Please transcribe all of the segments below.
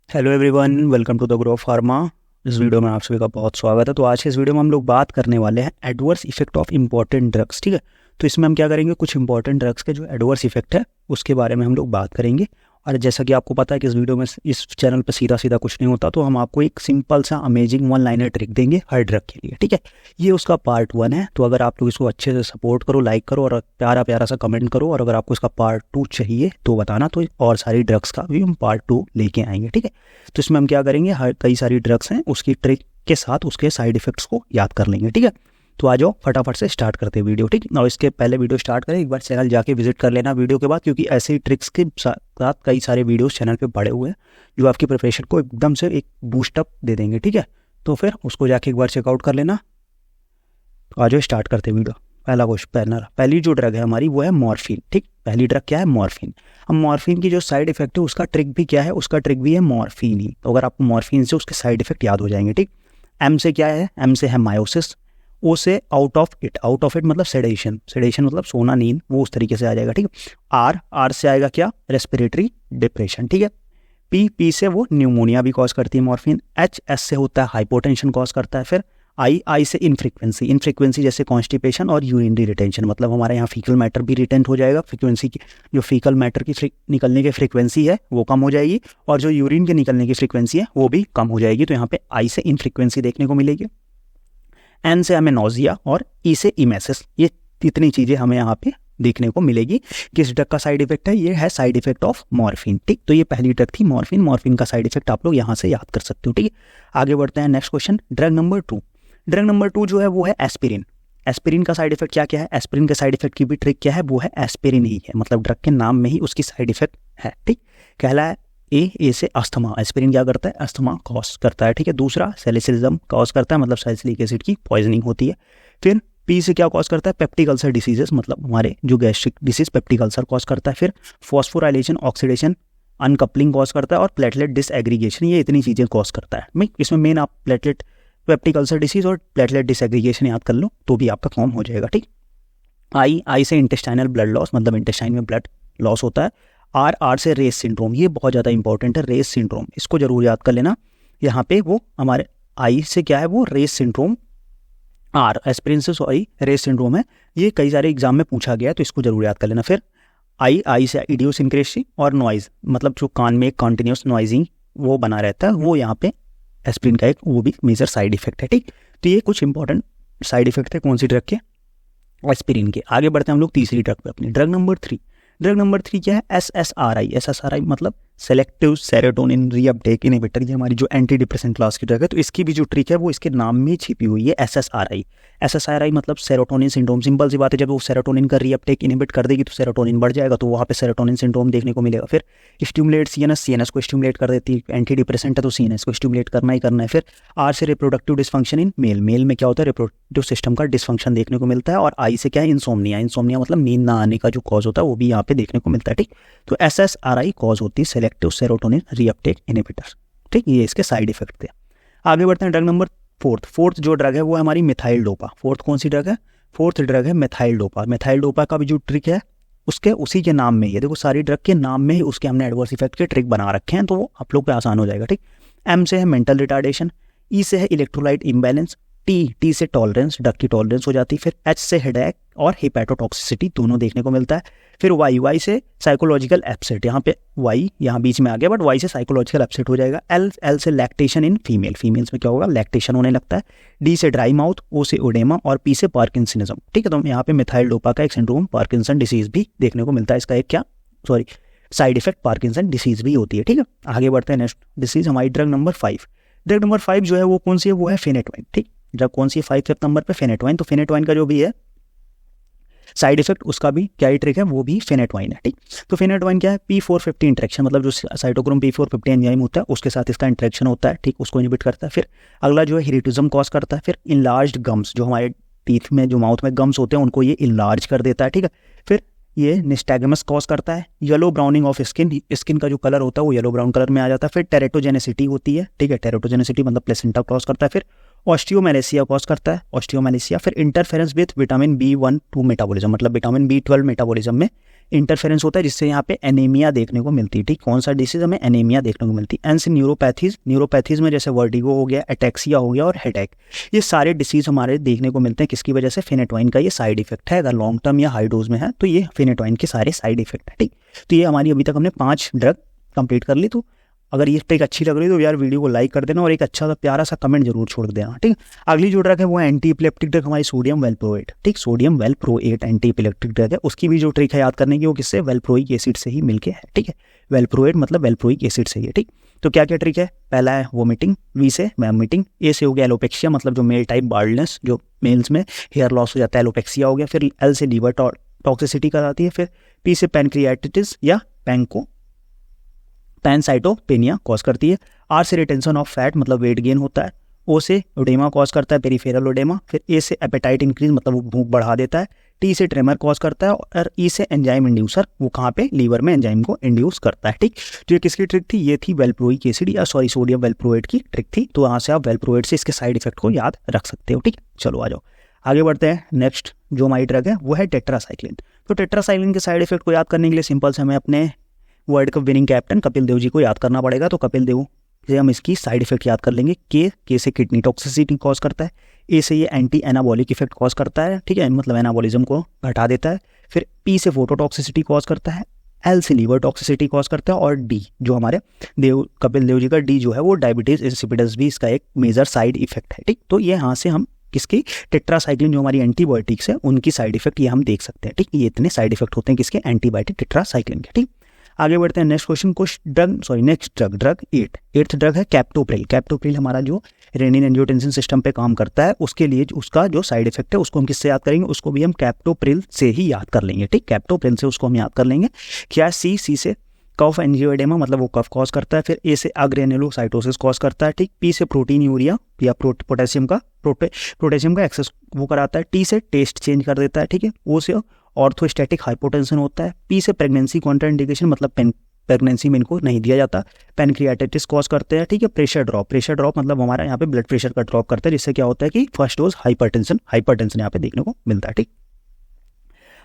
Hello everyone, welcome to the Grow Pharma. इस video में आप सभी का बहुत स्वागत है। तो आज के इस वीडियो में हम लोग बात करने वाले हैं adverse effect of important drugs. ठीक है, तो इसमें हम क्या करेंगे, कुछ इंपॉर्टेंट ड्रग्स के जो एडवर्स इफेक्ट है उसके बारे में हम लोग बात करेंगे। और जैसा कि आपको पता है कि इस वीडियो में, इस चैनल पर सीधा सीधा कुछ नहीं होता, तो हम आपको एक सिंपल सा अमेजिंग वन लाइनर ट्रिक देंगे हर ड्रग के लिए। ठीक है, ये उसका पार्ट 1 है। तो अगर आप लोग इसको अच्छे से सपोर्ट करो, लाइक करो और प्यारा प्यारा सा कमेंट करो, और अगर आपको इसका पार्ट 2 चाहिए तो बताना, तो और सारी ड्रग्स का भी हम पार्ट 2 लेके आएंगे। ठीक है, तो इसमें हम क्या करेंगे, हर कई सारी ड्रग्स हैं उसकी ट्रिक के साथ उसके साइड इफेक्ट्स को याद कर लेंगे। ठीक है, तो आ जाओ फटाफट से स्टार्ट करते हैं वीडियो। ठीक, और इसके पहले वीडियो स्टार्ट करें, एक बार चैनल जाके विजिट कर लेना वीडियो के बाद, क्योंकि ऐसे ही ट्रिक्स के साथ कई सारे वीडियोस चैनल पे पड़े हुए हैं जो आपकी प्रिपरेशन को एकदम से एक बूस्टअप दे देंगे। ठीक है, तो फिर उसको जाके एक बार चेकआउट कर लेना। तो आ जाओ स्टार्ट करते हैं वीडियो। पहला क्वेश्चन, पहली जो ड्रग है हमारी वो है मॉर्फिन। ठीक, पहली ड्रग क्या है, मॉर्फिन। अब मॉर्फिन की जो साइड इफेक्ट है उसका ट्रिक भी क्या है, उसका ट्रिक भी है मॉर्फिन ही। तो अगर आपको मॉर्फिन से उसके साइड इफेक्ट याद हो जाएंगे। ठीक, एम से क्या है, एम से है मायोसिस। ओ से out of it, out of it मतलब सेडेशन, सेडेशन मतलब सोना नींद, वो उस तरीके से आ जाएगा। ठीक, आर, आर से आएगा क्या, रेस्पिरेटरी डिप्रेशन। ठीक है, पी, पी से वो न्यूमोनिया भी कॉज करती है मॉर्फिन। एच, एस से होता है हाइपोटेंशन कॉज करता है। फिर आई, आई से इनफ्रीक्वेंसी, इनफ्रीक्वेंसी जैसे कॉन्स्टिपेशन और यूरिनरी रिटेंशन, मतलब हमारे यहाँ फीकल मैटर भी रिटेंट हो जाएगा। फ्रीक्वेंसी की जो फीकल मैटर की निकलने की फ्रीक्वेंसी है वो कम हो जाएगी, और जो यूरिन के निकलने की फ्रीक्वेंसी है वो भी कम हो जाएगी। तो यहाँ पे आई से इनफ्रीक्वेंसी देखने को मिलेगी। एन से हमें नोजिया, और ई से इमेसिस। ये इतनी चीज़ें हमें यहाँ पे देखने को मिलेगी। किस ड्रग का साइड इफेक्ट है, ये है साइड इफेक्ट ऑफ मॉर्फिन। ठीक, तो ये पहली ड्रग थी मॉर्फिन। मॉर्फिन का साइड इफेक्ट आप लोग यहाँ से याद कर सकते हो। ठीक है, आगे बढ़ते हैं। Next question, drug number 2। Drug number 2 जो है वो है एस्पिरिन। एस्पिरिन का साइड इफेक्ट क्या क्या है, एस्पिरिन के साइड इफेक्ट की भी ट्रिक क्या है, वो है एस्पिरिन ही है, मतलब ड्रग के नाम में ही उसकी साइड इफेक्ट है। ठीक, कहला है ए से अस्थमा। एस्पिरिन क्या करता है, अस्थमा कॉज करता है। ठीक है, दूसरा सैलिसिलिज्म कॉज करता है, मतलब सैलिसिलिक एसिड की पॉइजनिंग होती है। फिर पी से क्या कॉज करता है, पेप्टिक अल्सर डिसीजेस, मतलब हमारे जो gastric disease peptic ulcer cause करता है। फिर फॉस्फोराइलेशन, ऑक्सीडेशन, अनकपलिंग कॉज करता है, और प्लेटलेट डिसएग्रीगेशन, ये इतनी चीज़ें कॉज करता है। मैं इसमें मेन आप प्लेटलेट, पेप्टिक अल्सर डिसीज और प्लेटलेट डिसएग्रीगेशन याद कर लो तो भी आपका काम हो जाएगा। ठीक, आई, आई से इंटेस्टाइनल ब्लड लॉस, मतलब इंटेस्टाइन में ब्लड लॉस होता है। आर, आर से रेस सिंड्रोम, ये बहुत ज़्यादा इंपॉर्टेंट है, रेस सिंड्रोम, इसको जरूर याद कर लेना। यहाँ पे वो हमारे आई से क्या है, वो रेस सिंड्रोम। आर एस्पिरिन से सॉरी रेस सिंड्रोम है, ये कई सारे एग्जाम में पूछा गया है, तो इसको जरूर याद कर लेना। फिर आई, आई से इडियोसिंक्रेसी और नॉइज, मतलब जो कान में एक कॉन्टिन्यूस नॉइजिंग वो बना रहता है, वो यहाँ पे एस्पिरिन का एक वो भी मेजर साइड इफेक्ट है। ठीक, तो ये कुछ इंपॉर्टेंट साइड इफेक्ट है कौन सी ड्रग के, एस्पिरिन के। आगे बढ़ते हैं हम लोग तीसरी ड्रग पे अपनी, ड्रग नंबर 3। ड्रग नंबर 3 क्या है, SSRI। SSRI मतलब सेलेक्टिव सेरोटोनिन रीअपटेक इनहिबिटर, ये हमारी जो एंटी डिप्रेसेंट क्लास की ड्रग है। तो इसकी भी जो ट्रिक है वो इसके नाम में छिपी हुई है, SSRI। SSRI मतलब सेरोटोनिन सिंड्रोम। सिंपल सी बात है, जब वो सेरोटोनिन का रीअपटेक इनहिबिट कर देगी तो सेरोटोनिन बढ़ जाएगा, तो वहाँ पे सेरोटोनिन सिंड्रोम देखने को मिलेगा। फिर स्टिमुलेट CNS, CNS को स्टिमुलेट कर देती है, एंटी डिप्रेसेंट है तो CNS को स्टिमुलेट करना ही करना है। फिर आर से reproductive dysfunction in male, mail में क्या होता है, रिप्रोडक्टिव सिस्टम का डिसफंक्शन देखने को मिलता है। और आई से क्या है, इंसोम्निया, इंसोम्निया मतलब नींद ना आने का जो कॉज होता है वो भी यहाँ पे देखने को मिलता है। ठीक, तो SSRI कॉज होती है सेलेक्टिव सेरोटोनिन रीअपटेक इनहिबिटर। ठीक, ये इसके साइड इफेक्ट थे। आगे बढ़ते हैं ड्रग नंबर 4। फोर्थ जो ड्रग है वो है हमारी मिथाइल डोपा। फोर्थ कौन सी ड्रग है, फोर्थ ड्रग है मिथाइल डोपा। मिथाइल डोपा का भी जो ट्रिक है उसके उसी के नाम में ही है, देखो सारी ड्रग के नाम में ही उसके हमने एडवर्स इफेक्ट के ट्रिक बना रखे हैं, तो वो आप लोग पे आसान हो जाएगा। ठीक, एम से है मेंटल रिटार्डेशन, ई से है इलेक्ट्रोलाइट इम्बैलेंस, टी से टॉलरेंस, ड्रग की टॉलरेंस हो जाती है। फिर एच से हेडेक और हिपैटोटॉक्सिसिटी दोनों देखने को मिलता है। फिर वाई से साइकोलॉजिकल एप्सेट, यहाँ पे वाई यहाँ बीच में आ गया, बट वाई से साइकोलॉजिकल एप्सेट हो जाएगा। एल से लैक्टेशन इन फीमेल, फीमेल्स में क्या होगा, लैक्टेशन होने लगता है। डी से ड्राई माउथ, ओ से ओडेमा, और पी से पार्किंसनिज्म। ठीक है, तो यहाँ पे मिथाइल डोपा का एक सिंड्रोम पार्किंसन डिसीज भी देखने को मिलता है। इसका एक क्या साइड इफेक्ट पार्किंसन डिसीज भी होती है। ठीक है, आगे बढ़ते हैं। नेक्स्ट डिसीज हमारी ड्रग नंबर 5। ड्रग नंबर 5 जो है वो कौन सी है, वो है फेनेटोइन। ठीक, ड्रग कौन सी है 5th नंबर पे, फेनेटोइन। तो फेनेटोइन का जो भी है साइड इफेक्ट उसका भी क्या ही ट्रिक है, वो भी फेनेटोइन है। ठीक, तो फेनेटोइन क्या है, P450 इंट्रैक्शन, मतलब जो साइटोक्रोम P450 एंजाइम होता है उसके साथ इसका इंट्रैक्शन होता है। ठीक, उसको इनहिबिट करता है। फिर अगला जो है हिरिटिज्म कॉज करता है। फिर इनलार्ज्ड गम्स, जो हमारे टीथ में जो माउथ में गम्स होते हैं उनको ये इनलार्ज कर देता है। ठीक है, फिर ये निस्टैगमस कॉज करता है। Yellow browning of skin, skin का जो कलर होता है वो येलो ब्राउन कलर में आ जाता है। फिर टेरेटोजेनेसिटी होती है। ठीक है, टेरेटोजेनेसिटी मतलब प्लेसेंटा कॉज करता है। फिर ऑस्टियोमेलेसिया कॉज करता है, ऑस्टियोमेलेसिया। फिर interference with vitamin B12 metabolism, मतलब विटामिन B12 मेटाबॉलिज्म में इंटरफेरेंस होता है जिससे यहाँ पे एनीमिया देखने को मिलती है। ठीक, कौन सा डिसीज हमें एनीमिया देखने को मिलती है। एंड न्यूरोपैथीज में जैसे वर्टिगो हो गया, एटेक्सिया हो गया और हेडेक, ये सारे डिसीज हमारे देखने को मिलते हैं किसकी वजह से, फेनेटोइन का ये साइड इफेक्ट है। अगर लॉन्ग टर्म या हाई डोज में है तो ये फेनेटोइन के सारे साइड इफेक्ट है। ठीक, तो ये हमारी अभी तक हमने 5 ड्रग कंप्लीट कर ली। तो अगर ये ट्रिक अच्छी लग रही है तो यार वीडियो को लाइक कर देना और एक अच्छा सा प्यारा सा कमेंट जरूर छोड़ देना। ठीक, अगली जो ड्रग है वो एंटी इपिलेप्टिक ड्रग हमारी सोडियम वेलप्रोएट। ठीक, sodium valproate anti epileptic drug है। उसकी भी जो ट्रिक है याद करने की वो किससे, वेलप्रोइक एसिड से ही मिलके है। ठीक है, वेलप्रोएट मतलब वेलप्रोइक एसिड से ही है। ठीक, तो क्या क्या ट्रिक है, पहला है वोमिटिंग, वी से वोमिटिंग, ए से हो गया एलोपेक्सिया मतलब जो मेल टाइप बाल्डनेस, जो मेल्स में हेयर लॉस हो जाता है, एलोपेक्सिया हो गया। फिर एल से लीवर टॉक्सिसिटी कराती है। फिर पी से पैनक्रियाटिटिस या पैनसाइटोपेनिया कॉज करती है। आर से रिटेंशन ऑफ फैट मतलब वेट गेन होता है। ओ से ओडेमा कॉज करता है, पेरिफेरल ओडेमा। फिर ए से एपेटाइट इंक्रीज मतलब वो भूख बढ़ा देता है। टी से ट्रेमर कॉज करता है और ई से एंजाइम इंड्यूसर, वो कहाँ पे, लीवर में एंजाइम को इंड्यूस करता है। ठीक, तो ये किसकी ट्रिक थी, ये थी वेलप्रोइक एसिड या सोडियम वेलप्रोएट की ट्रिक थी। तो यहाँ से आप वेलप्रोएट से इसके साइड इफेक्ट को याद रख सकते हो। ठीक, चलो आ जाओ आगे बढ़ते हैं। नेक्स्ट जो हमारी ड्रग है वो है टेट्रासाइक्लिन। तो टेट्रासाइक्लिन के साइड इफेक्ट को याद करने के लिए सिंपल से हमें अपने world cup winning captain Kapil Dev ji को याद करना पड़ेगा। तो कपिल देव से हम इसकी साइड इफेक्ट याद कर लेंगे। के से किडनी टॉक्सिसिटी कॉज करता है। ए से ये एंटी एनाबॉलिक इफेक्ट कॉज करता है। ठीक है, मतलब एनाबॉलिज्म को घटा देता है। फिर पी से फोटोटॉक्सिसिटी कॉज करता है। एल से लीवर टॉक्सिसिटी कॉज करता है। और डी जो हमारे कपिल देव जी का डी जो है वो डायबिटीज इंसिपिडस भी इसका एक मेजर साइड इफेक्ट है। ठीक, तो ये यहाँ से हम किसकी, टेट्रासाइक्लिन जो हमारी एंटीबायोटिक्स है उनकी साइड इफेक्ट ये हम देख सकते हैं। ठीक, ये इतने साइड इफेक्ट होते हैं किसके, एंटीबायोटिक टेट्रासाइक्लिन के। ठीक, आगे बढ़ते हैं नेक्स्ट क्वेश्चन को। नेक्स्ट ड्रग 8th ड्रग है कैप्टोप्रिल। कैप्टोप्रिल हमारा जो रेनिन एंजियोटेंसिन सिस्टम पे काम करता है उसके लिए उसका जो साइड इफेक्ट है उसको हम किससे याद करेंगे, उसको भी हम कैप्टोप्रिल से ही याद कर लेंगे। ठीक, कैप्टोप्रिल से उसको हम याद कर लेंगे। क्या, सी से कफ एंजियोएडेमा मतलब वो कफ कॉज करता है। फिर ए से अग्रेनुलोसाइटोसिस कॉज करता है। ठीक, पी से प्रोटीन यूरिया या पोटेशियम का एक्सेस वो कराता है। टी से टेस्ट चेंज कर देता है। ठीक है, ओ से ऑर्थोस्टैटिक हाइपोटेंशन होता है। पी से प्रेगनेंसी कॉन्ट्राइंडिकेशन मतलब प्रेगनेंसी में इनको नहीं दिया जाता। पैनक्रियाटाइटिस कॉज करते हैं। ठीक है, प्रेशर ड्रॉप मतलब हमारा यहाँ पे ब्लड प्रेशर का ड्रॉप करता है जिससे क्या होता है कि फर्स्ट डोज हाइपरटेंशन यहाँ पे देखने को मिलता है। ठीक,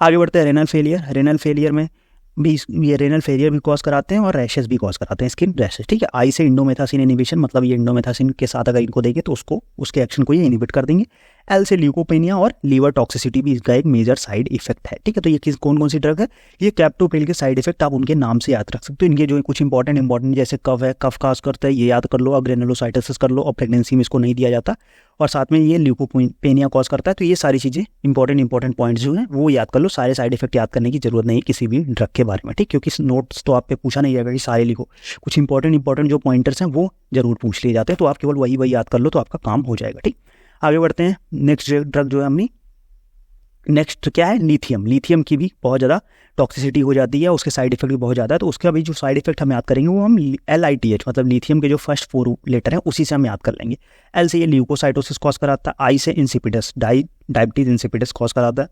आगे बढ़ते हैं रेनल फेलियर में भी ये रेनल फेलियर भी कॉज कराते हैं और रैशेस भी कॉज कराते हैं, स्किन रैशेस। ठीक है, आई से इंडोमेथासिन इनिबिशन मतलब ये इंडोमेथासिन के साथ अगर इनको देंगे तो उसके एक्शन को ये इनिबिट कर देंगे। एल से ल्यूकोपेनिया और लीवर टॉक्सिसिटी भी इसका एक मेजर साइड इफेक्ट है। ठीक है, तो ये कौन सी ड्रग है, ये कैप्टोप्रिल के साइड इफेक्ट आप उनके नाम से याद रख सकते हो। इनके जो कुछ इंपॉर्टेंट जैसे कफ है, कफ काज करता है ये याद कर लो, अग्रेनुलोसाइटोसिस कर लो और प्रेगनेंसी में इसको नहीं दिया जाता और साथ में ये ल्यूकोपेनिया कॉज करता है। तो ये सारी चीज़ें इंपॉर्टेंट पॉइंट्स जो हैं वो याद कर लो। सारे साइड इफेक्ट याद करने की जरूरत नहीं किसी भी ड्रग के बारे में। ठीक, क्योंकि नोट्स तो आप पे पूछा नहीं जाएगा कि सारे लिखो, कुछ इंपॉर्टेंट जो पॉइंटर्स हैं वो जरूर पूछ लिए जाते हैं। तो आप केवल वही याद कर लो तो आपका काम हो जाएगा। ठीक, आगे बढ़ते हैं। नेक्स्ट ड्रग जो है अपनी नेक्स्ट क्या है, लिथियम की भी बहुत ज़्यादा टॉक्सिसिटी हो जाती है, उसके साइड इफेक्ट भी बहुत ज़्यादा है। तो उसका भी जो साइड इफेक्ट हम याद करेंगे वो हम LITH मतलब लिथियम के जो फर्स्ट 4 लेटर हैं उसी से हम याद कर लेंगे। एल से ये ल्यूकोसाइटोसिस कॉज कराता है। आई से इंसिपिडस डायबिटीज इंसिपिडस कॉज कराता है।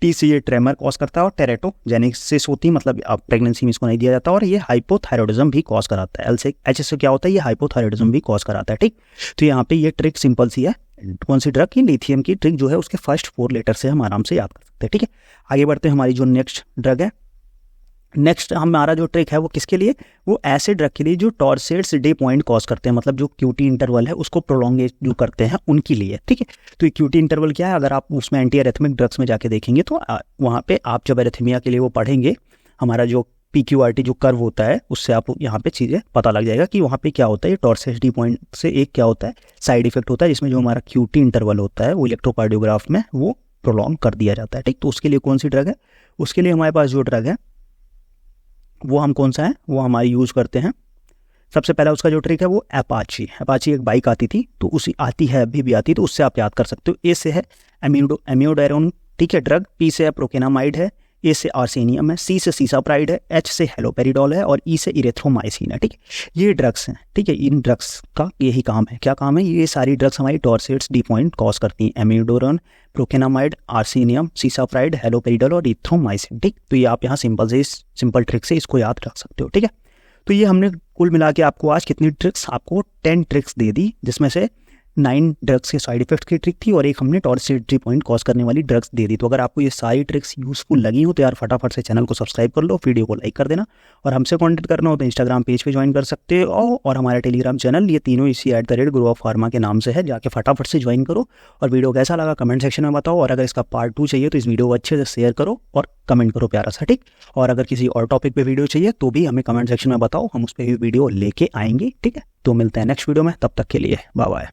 टी से ये ट्रेमर कॉज करता है और टेरेटोजेनेसिस होती है मतलब प्रेगनेंसी में इसको नहीं दिया जाता और ये हाइपोथायरॉइडिज्म भी कॉज कराता है। एल से एच से क्या होता है, ये हाइपोथायरॉइडिज्म भी कॉज कराता है। ठीक, तो यहाँ पे ये ट्रिक सिंपल सी है। कौन सी ड्रग की, लिथियम की ट्रिक जो है उसके फर्स्ट 4 लेटर से हम आराम से याद कर सकते हैं। ठीक है, आगे बढ़ते हैं। हमारी जो नेक्स्ट ड्रग है, नेक्स्ट हमारा जो ट्रिक है वो किसके लिए, वो ऐसे ड्रग के लिए जो टॉर्सेट्स डे पॉइंट कॉज करते हैं मतलब जो QT इंटरवल है उसको प्रोलॉन्गेट जो करते हैं उनके लिए। ठीक है, तो ये QT इंटरवल क्या है, अगर आप उसमें एंटी एरिथमिक ड्रग्स में जाके देखेंगे तो वहाँ पे आप जब एरिथमिया के लिए वो पढ़ेंगे, हमारा जो PQRT जो कर्व होता है उससे आप यहाँ पे चीज़ें पता लग जाएगा कि वहाँ पे क्या होता है। ये टॉर्सेट्स डे पॉइंट से एक क्या होता है, साइड इफेक्ट होता है जिसमें जो हमारा QT इंटरवल होता है वो इलेक्ट्रोकार्डियोग्राफ में वो प्रोलॉन्ग कर दिया जाता है। ठीक, तो उसके लिए कौन सी ड्रग है, उसके लिए हमारे पास जो ड्रग है वो हम कौन सा है, वो हमारी यूज़ करते हैं। सबसे पहला उसका जो ट्रिक है वो अपाची एक बाइक आती थी तो उसी आती है अभी भी आती है तो उससे आप याद कर सकते हो। ए से है एमियोडायरोन, ठीक है ड्रग। पी से प्रोकेनामाइड है। ए से आर्सेनियम है। सी से सीसाप्राइड है। एच से हेलोपेरिडोल है और ई से इरेथ्रोमाइसिन है। ठीक, ये ड्रग्स हैं। ठीक है, इन ड्रग्स का यही काम है। क्या काम है, ये सारी ड्रग्स हमारी टॉर्सेट्स डी पॉइंट कॉज करती हैं। एमियोडायरोन, प्रोकेनामाइड, आर्सेनियम, सीसाप्राइड, हेलोपेरिडोल और इरेथ्रोमाइसिन। ठीक, तो ये आप यहाँ सिंपल ट्रिक से इसको याद रख सकते हो। ठीक है, तो ये हमने कुल मिला के आपको आज कितनी ट्रिक्स, आपको 10 ट्रिक्स दे दी जिसमें से 9 ड्रग्स के साइड इफेक्ट्स की ट्रिक थी और एक हमने टॉर्सिडिटी पॉइंट कॉज करने वाली ड्रग्स दे दी। तो अगर आपको ये सारी ट्रिक्स यूजफुल लगी हो तो यार फटाफट से चैनल को सब्सक्राइब कर लो, वीडियो को लाइक कर देना, और हमसे कॉन्टेक्ट करना हो तो इंस्टाग्राम पेज पे ज्वाइन कर सकते हो और हमारा टेलीग्राम चैनल, ये तीनों इसी @ग्रो ऑफ फार्मा के नाम से है, जाके फटाफट से ज्वाइन करो। और वीडियो कैसा लगा कमेंट सेक्शन में बताओ, और अगर इसका पार्ट 2 चाहिए तो इस वीडियो को अच्छे से शेयर करो और कमेंट करो प्यारा सा, ठीक। और अगर किसी और टॉपिक पे वीडियो चाहिए तो भी हमें कमेंट सेक्शन में बताओ, हम उस पर भी वीडियो लेके आएंगे, ठीक है। तो मिलते हैं नेक्स्ट वीडियो में, तब तक के लिए बाय बाय।